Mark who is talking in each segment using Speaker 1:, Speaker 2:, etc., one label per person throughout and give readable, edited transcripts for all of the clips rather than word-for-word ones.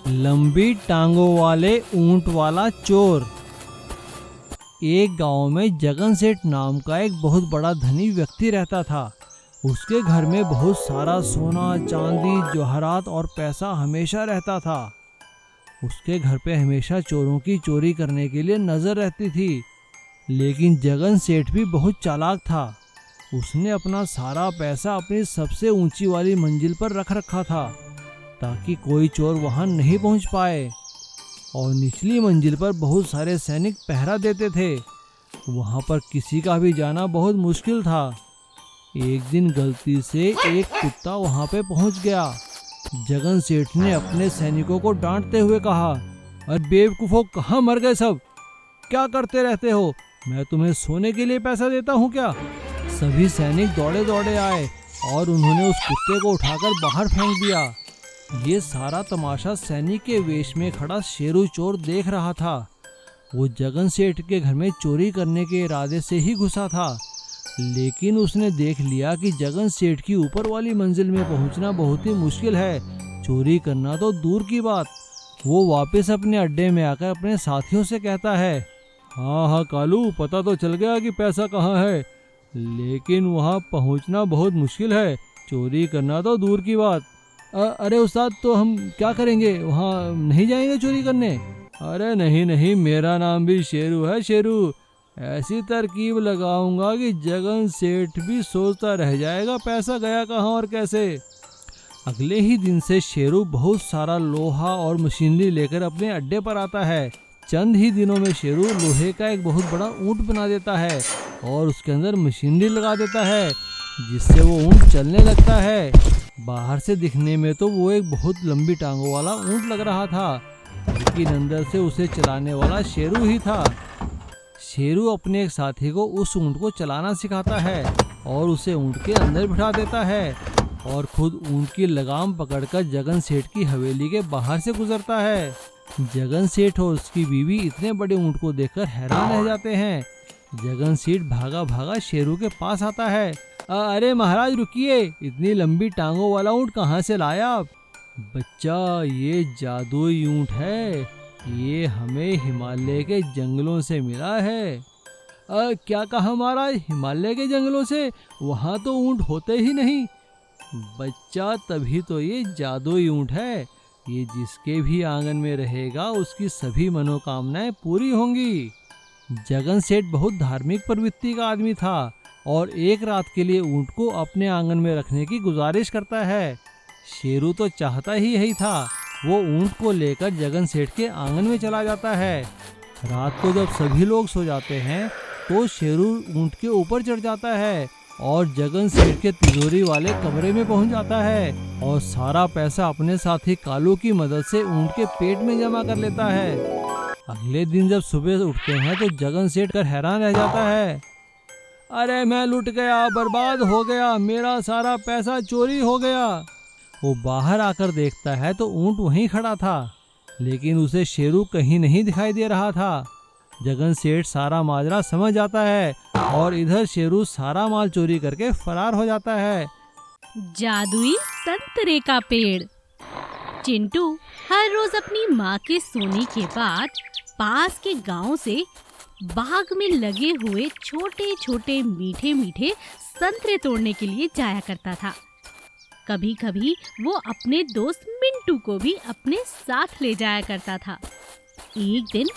Speaker 1: लंबी टांगों वाले ऊंट वाला चोर। एक गांव में जगन सेठ नाम का एक बहुत बड़ा धनी व्यक्ति रहता था। उसके घर में बहुत सारा सोना, चांदी, जवाहरात और पैसा हमेशा रहता था। उसके घर पे हमेशा चोरों की चोरी करने के लिए नजर रहती थी। लेकिन जगन सेठ भी बहुत चालाक था। उसने अपना सारा पैसा अपनी सबसे ऊंची वाली मंजिल पर रख रखा था ताकि कोई चोर वहां नहीं पहुंच पाए। और निचली मंजिल पर बहुत सारे सैनिक पहरा देते थे। वहां पर किसी का भी जाना बहुत मुश्किल था। एक दिन गलती से एक कुत्ता वहां पे पहुंच गया। जगन सेठ ने अपने सैनिकों को डांटते हुए कहा, अरे बेवकूफों, कहाँ मर गए सब? क्या करते रहते हो? मैं तुम्हें सोने के लिए पैसा देता हूँ क्या? सभी सैनिक दौड़े दौड़े आए और उन्होंने उस कुत्ते को उठाकर बाहर फेंक दिया। ये सारा तमाशा सैनिक के वेश में खड़ा शेरू चोर देख रहा था। वो जगन सेठ के घर में चोरी करने के इरादे से ही घुसा था, लेकिन उसने देख लिया कि जगन सेठ की ऊपर वाली मंजिल में पहुंचना बहुत ही मुश्किल है, चोरी करना तो दूर की बात। वो वापस अपने अड्डे में आकर अपने साथियों से कहता है, हाँ कालू, पता तो चल गया कि पैसा कहाँ है, लेकिन वहाँ पहुँचना बहुत मुश्किल है, चोरी करना तो दूर की बात। अरे उस्ताद, तो हम क्या करेंगे? वहाँ नहीं जाएंगे चोरी करने? अरे नहीं, मेरा नाम भी शेरू है, शेरू। ऐसी तरकीब लगाऊंगा कि जगन सेठ भी सोचता रह जाएगा पैसा गया कहाँ और कैसे। अगले ही दिन से शेरू बहुत सारा लोहा और मशीनरी लेकर अपने अड्डे पर आता है। चंद ही दिनों में शेरू लोहे का एक बहुत बड़ा ऊंट बना देता है और उसके अंदर मशीनरी लगा देता है, जिससे वो ऊंट चलने लगता है। बाहर से दिखने में तो वो एक बहुत लंबी टांगों वाला ऊंट लग रहा था, लेकिन अंदर से उसे चलाने वाला शेरू ही था। शेरू अपने एक साथी को उस ऊंट को चलाना सिखाता है और उसे ऊंट के अंदर बिठा देता है और खुद ऊंट की लगाम पकड़कर जगन सेठ की हवेली के बाहर से गुजरता है। जगन सेठ और उसकी बीवी इतने बड़े ऊंट को देखकर हैरान रह जाते हैं। जगन सेठ भागा भागा शेरू के पास आता है। अरे महाराज रुकिए, इतनी लंबी टांगों वाला ऊंट कहाँ से लाया आप? बच्चा, ये जादुई ऊंट है, ये हमें हिमालय के जंगलों से मिला है। क्या कहा महाराज? हिमालय के जंगलों से? वहाँ तो ऊंट होते ही नहीं। बच्चा, तभी तो ये जादुई ऊंट है, ये जिसके भी आंगन में रहेगा उसकी सभी मनोकामनाएं पूरी होंगी। जगन सेठ बहुत धार्मिक प्रवृत्ति का आदमी था और एक रात के लिए ऊंट को अपने आंगन में रखने की गुजारिश करता है। शेरू तो चाहता ही यही था। वो ऊंट को लेकर जगन सेठ के आंगन में चला जाता है। रात को जब सभी लोग सो जाते हैं तो शेरू ऊंट के ऊपर चढ़ जाता है और जगन सेठ के तिजोरी वाले कमरे में पहुंच जाता है और सारा पैसा अपने साथी कालू की मदद से ऊंट के पेट में जमा कर लेता है। अगले दिन जब सुबह उठते हैं तो जगन सेठ कर हैरान रह जाता है। अरे मैं लुट गया, बर्बाद हो गया, मेरा सारा पैसा चोरी हो गया। वो बाहर आकर देखता है तो ऊंट वहीं खड़ा था, लेकिन उसे शेरू कहीं नहीं दिखाई दे रहा था। जगन सेठ सारा माजरा समझ जाता है और इधर शेरू सारा माल चोरी करके फरार हो जाता है।
Speaker 2: जादुई संतरे का पेड़। चिंटू हर रोज अपनी माँ के सोने के बाद पास के गांव से बाग में लगे हुए छोटे छोटे मीठे मीठे संतरे तोड़ने के लिए जाया करता था। कभी कभी वो अपने दोस्त मिंटू को भी अपने साथ ले जाया करता था। एक दिन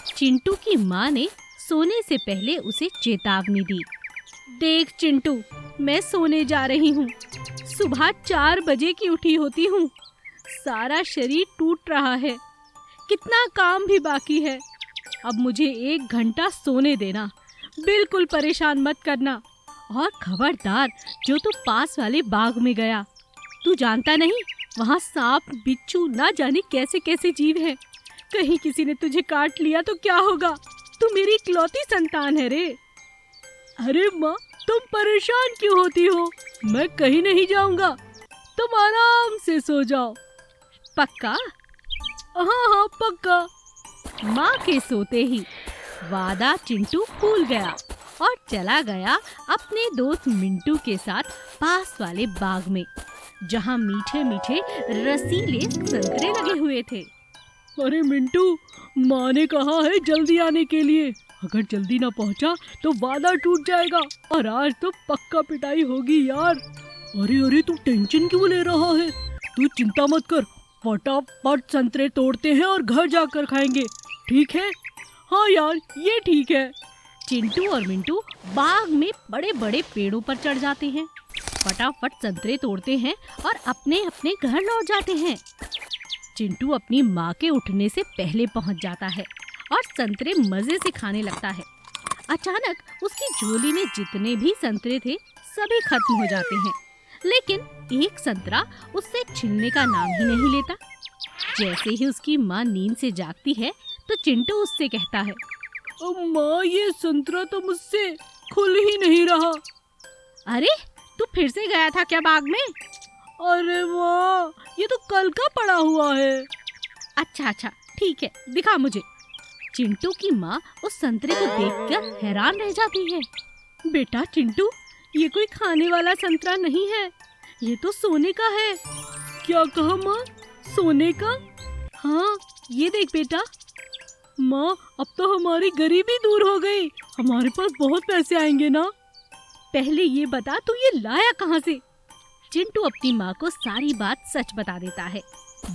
Speaker 2: चिंटू की माँ ने सोने से पहले उसे चेतावनी दी। देख चिंटू, मैं सोने जा रही हूँ। सुबह 4 बजे की उठी होती हूँ। सारा शरीर टूट रहा है, कितना काम भी बाकी है। अब मुझे 1 घंटा सोने देना, बिल्कुल परेशान मत करना। और खबरदार, जो तू पास वाले बाग में गया, तू जानता नहीं वहाँ सांप, बिच्छू, ना जाने कैसे कैसे जीव हैं। कहीं किसी ने तुझे काट लिया तो क्या होगा? तू मेरी इकलौती संतान है रे। अरे माँ, तुम परेशान क्यों होती हो? मैं कहीं नहीं जाऊंगा, तुम आराम से सो जाओ। पक्का? हाँ पक्का। माँ के सोते ही वादा चिंटू भूल गया और चला गया अपने दोस्त मिंटू के साथ पास वाले बाग में, जहाँ मीठे मीठे रसीले संतरे लगे हुए थे।
Speaker 3: अरे मिंटू, माँ ने कहा है जल्दी आने के लिए। अगर जल्दी ना पहुँचा तो वादा टूट जाएगा और आज तो पक्का पिटाई होगी यार। अरे अरे, तू टेंशन क्यों ले रहा है? तू चिंता मत कर, फटाफट संतरे तोड़ते हैं और घर जाकर खाएंगे, ठीक है? हाँ यार, ये ठीक है।
Speaker 2: चिंटू और मिंटू बाग में बड़े बड़े पेड़ों पर चढ़ जाते हैं, फटाफट संतरे तोड़ते हैं और अपने अपने घर लौट जाते हैं। चिंटू अपनी माँ के उठने से पहले पहुँच जाता है और संतरे मजे से खाने लगता है। अचानक उसकी झोली में जितने भी संतरे थे सभी खत्म हो जाते हैं, लेकिन एक संतरा उससे छिलने का नाम ही नहीं लेता। जैसे ही उसकी माँ नींद से जागती है तो चिंटू उससे कहता है,
Speaker 3: माँ, ये संतरा तो मुझसे खुल ही नहीं रहा।
Speaker 2: अरे, तू फिर से गया था क्या बाग में?
Speaker 3: अरे माँ, ये तो कल का पड़ा हुआ है।
Speaker 2: अच्छा, ठीक है, दिखा मुझे। चिंटू की माँ उस संतरे को देखकर हैरान रह जाती है।
Speaker 3: बेटा चिंटू, ये कोई खाने वाला संतरा नहीं है, ये तो सोने का है। क्या कहा माँ? सोने का? हाँ, ये देख बेटा। माँ, अब तो हमारी गरीबी दूर हो गई, हमारे पास बहुत पैसे आएंगे ना।
Speaker 2: पहले ये बता, तू ये लाया कहाँ से? चिंटू अपनी माँ को सारी बात सच बता देता है।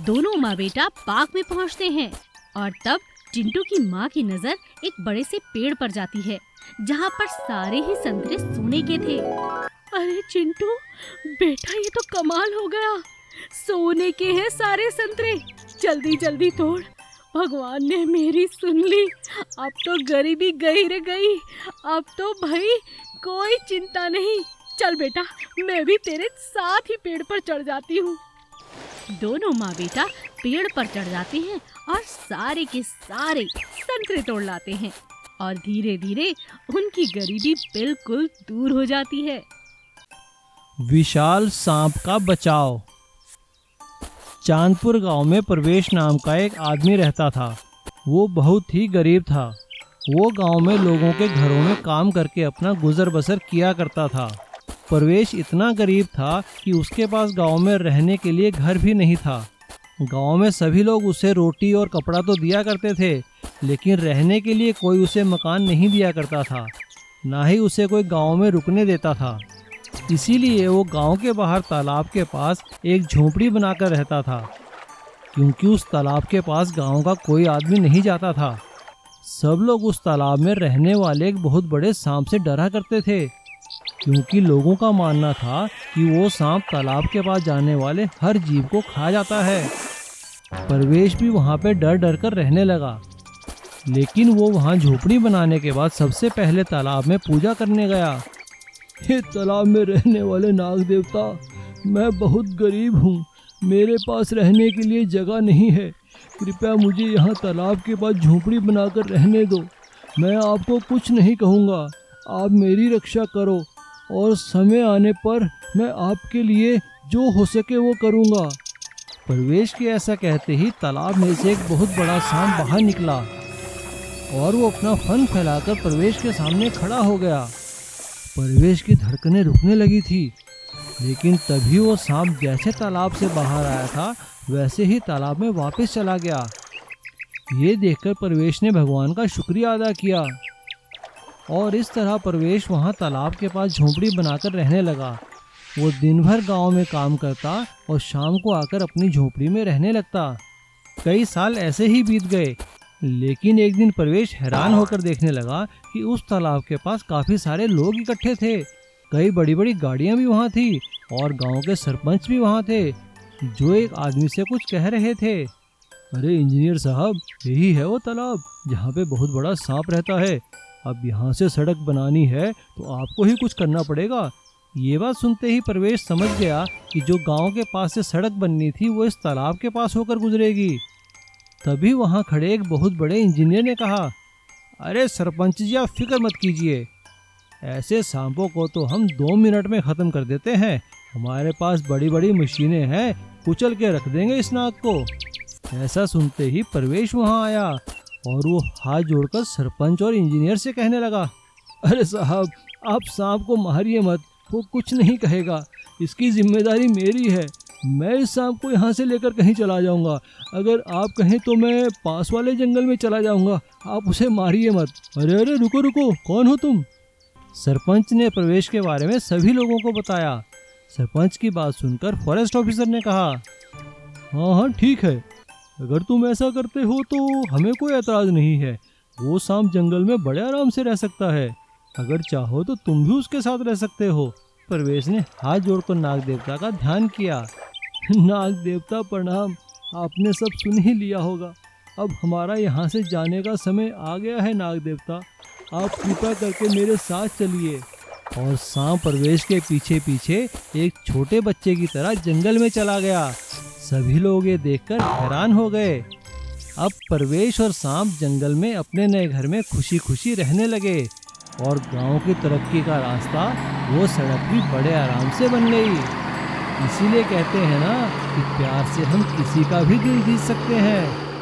Speaker 2: दोनों माँ बेटा बाग में पहुँचते हैं और तब चिंटू की माँ की नजर एक बड़े से पेड़ पर जाती है जहाँ पर सारे ही संतरे सोने के थे।
Speaker 3: अरे चिंटू बेटा, ये तो कमाल हो गया, सोने के हैं सारे संतरे। जल्दी जल्दी तोड़, भगवान ने मेरी सुन ली। अब तो गरीबी गई रे गई, अब तो भाई कोई चिंता नहीं। चल बेटा, मैं भी तेरे साथ ही पेड़ पर चढ़ जाती हूँ।
Speaker 2: दोनों माँ बेटा पेड़ पर चढ़ जाते हैं और सारे के सारे संतरे तोड़ लाते हैं और धीरे धीरे उनकी गरीबी बिल्कुल दूर हो जाती है।
Speaker 1: विशाल सांप का बचाव। चांदपुर गांव में प्रवेश नाम का एक आदमी रहता था। वो बहुत ही गरीब था। वो गांव में लोगों के घरों में काम करके अपना गुजर बसर किया करता था। प्रवेश इतना गरीब था कि उसके पास गांव में रहने के लिए घर भी नहीं था। गांव में सभी लोग उसे रोटी और कपड़ा तो दिया करते थे, लेकिन रहने के लिए कोई उसे मकान नहीं दिया करता था, ना ही उसे कोई गांव में रुकने देता था। इसीलिए वो गांव के बाहर तालाब के पास एक झोपड़ी बनाकर रहता था, क्योंकि उस तालाब के पास गांव का कोई आदमी नहीं जाता था। सब लोग उस तालाब में रहने वाले एक बहुत बड़े सांप से डरा करते थे, क्योंकि लोगों का मानना था कि वो सांप तालाब के पास जाने वाले हर जीव को खा जाता है। प्रवेश भी वहाँ पे डर डर कर रहने लगा, लेकिन वो वहाँ झोपड़ी बनाने के बाद सबसे पहले तालाब में पूजा करने गया। हे तालाब में रहने वाले नाग देवता, मैं बहुत गरीब हूँ, मेरे पास रहने के लिए जगह नहीं है, कृपया मुझे यहाँ तालाब के पास झोपड़ी बनाकर रहने दो। मैं आपको कुछ नहीं कहूँगा, आप मेरी रक्षा करो और समय आने पर मैं आपके लिए जो हो सके वो करूँगा। प्रवेश के ऐसा कहते ही तालाब में से एक बहुत बड़ा सांप बाहर निकला और वो अपना फन फैलाकर प्रवेश के सामने खड़ा हो गया। प्रवेश की धड़कनें रुकने लगी थी, लेकिन तभी वो सांप जैसे तालाब से बाहर आया था वैसे ही तालाब में वापस चला गया। ये देखकर प्रवेश ने भगवान का शुक्रिया अदा किया और इस तरह प्रवेश वहाँ तालाब के पास झोपड़ी बनाकर रहने लगा। वो दिन भर गांव में काम करता और शाम को आकर अपनी झोपड़ी में रहने लगता। कई साल ऐसे ही बीत गए, लेकिन एक दिन प्रवेश हैरान होकर देखने लगा कि उस तालाब के पास काफ़ी सारे लोग इकट्ठे थे। कई बड़ी बड़ी गाड़ियाँ भी वहाँ थी और गांव के सरपंच भी वहाँ थे, जो एक आदमी से कुछ कह रहे थे। अरे इंजीनियर साहब, यही है वो तालाब जहाँ पे बहुत बड़ा सांप रहता है। अब यहाँ से सड़क बनानी है तो आपको ही कुछ करना पड़ेगा। ये बात सुनते ही प्रवेश समझ गया कि जो गांव के पास से सड़क बननी थी वो इस तालाब के पास होकर गुजरेगी। तभी वहाँ खड़े एक बहुत बड़े इंजीनियर ने कहा, अरे सरपंच जी, आप फिक्र मत कीजिए, ऐसे सांपों को तो हम 2 मिनट में ख़त्म कर देते हैं। हमारे पास बड़ी बड़ी मशीनें हैं, कुचल के रख देंगे इस नाग को। ऐसा सुनते ही प्रवेश वहाँ आया और वो हाथ जोड़कर सरपंच और इंजीनियर से कहने लगा, अरे साहब, आप सांप को मारिए मत, वो कुछ नहीं कहेगा, इसकी जिम्मेदारी मेरी है। मैं इस सांप को यहाँ से लेकर कहीं चला जाऊंगा। अगर आप कहें तो मैं पास वाले जंगल में चला जाऊंगा, आप उसे मारिए मत। अरे अरे रुको रुको, कौन हो तुम? सरपंच ने प्रवेश के बारे में सभी लोगों को बताया। सरपंच की बात सुनकर फॉरेस्ट ऑफिसर ने कहा, हाँ हाँ ठीक है, अगर तुम ऐसा करते हो तो हमें कोई एतराज नहीं है। वो सांप जंगल में बड़े आराम से रह सकता है, अगर चाहो तो तुम भी उसके साथ रह सकते हो। प्रवेश ने हाथ जोड़कर नाग देवता का ध्यान किया। नाग देवता प्रणाम, आपने सब सुन ही लिया होगा। अब हमारा यहाँ से जाने का समय आ गया है। नाग देवता, आप कृपा करके मेरे साथ चलिए। और सांप प्रवेश के पीछे पीछे एक छोटे बच्चे की तरह जंगल में चला गया। सभी लोग ये देखकर हैरान हो गए। अब प्रवेश और सांप जंगल में अपने नए घर में खुशी खुशी रहने लगे और गांव की तरक्की का रास्ता, वो सड़क भी बड़े आराम से बन गई। इसीलिए कहते हैं ना कि प्यार से हम किसी का भी दिल जीत सकते हैं।